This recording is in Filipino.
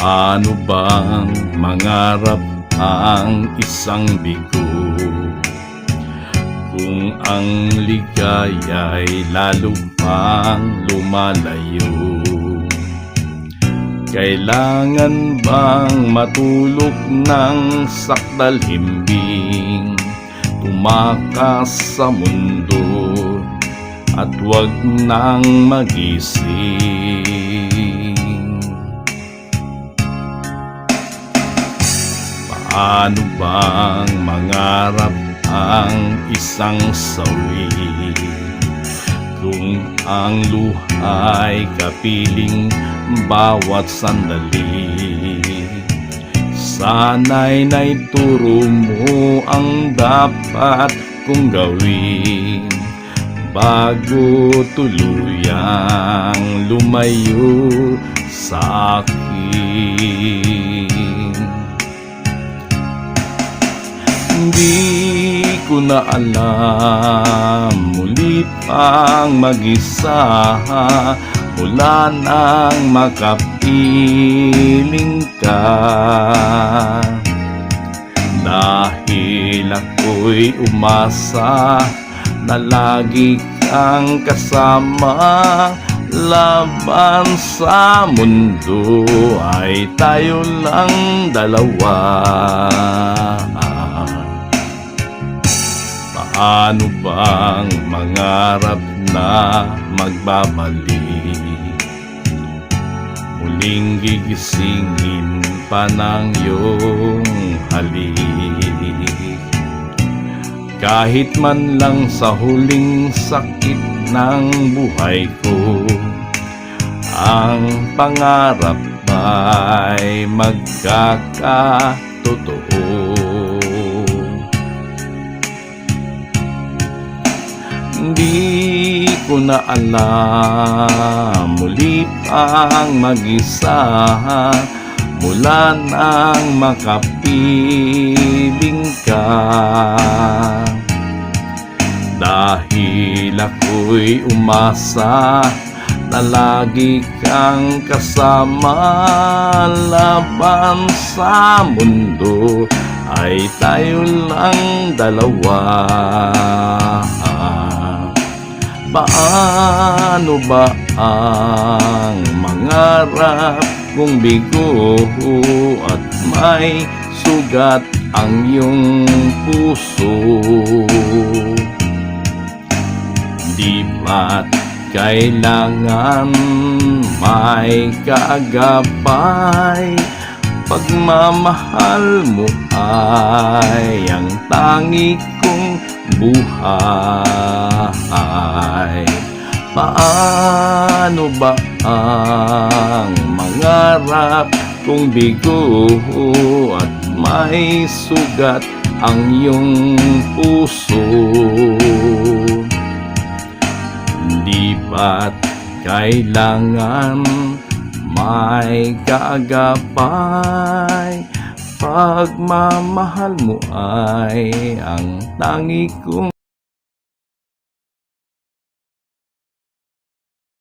Paano bang mangarap ang isang bigo kung ang ligaya'y lalo pang lumalayo? Kailangan bang matulog ng sakdalhimbing, tumakas sa mundo at wag nang magising? Paano bang mangarap ang isang sawi kung ang luha'y kapiling bawat sandali? Sana'y naituro mo ang dapat kong gawin bago tuluyang lumayo sa akin. Hindi ko na alam, muli pang mag-isa mula nang makapiling ka. Dahil ako'y umasa na lagi kang kasama, laban sa mundo ay tayo lang dalawa. Paano bang mangarap na magbabalik, muling gigisingin pa ng iyong halik? Kahit man lang sa huling sakit ng buhay ko, ang pangarap ay magkakatotoo. Hindi ko na alam, muli pang mag-isa mula nang makapiling ka. Dahil ako'y umasa na lagi kang kasama, laban sa mundo ay tayo lang dalawa. Paano ba ang mangarap kung bigo at may sugat ang iyong puso? Di ba't kailangan may kaagapay? Pagmamahal mo ay ang tangi kong buhay. Paano ba ang mangarap kung bigo at may sugat ang iyong puso? Di ba't kailangan may kaagapay? Pagmamahal mo ay ang tangi kong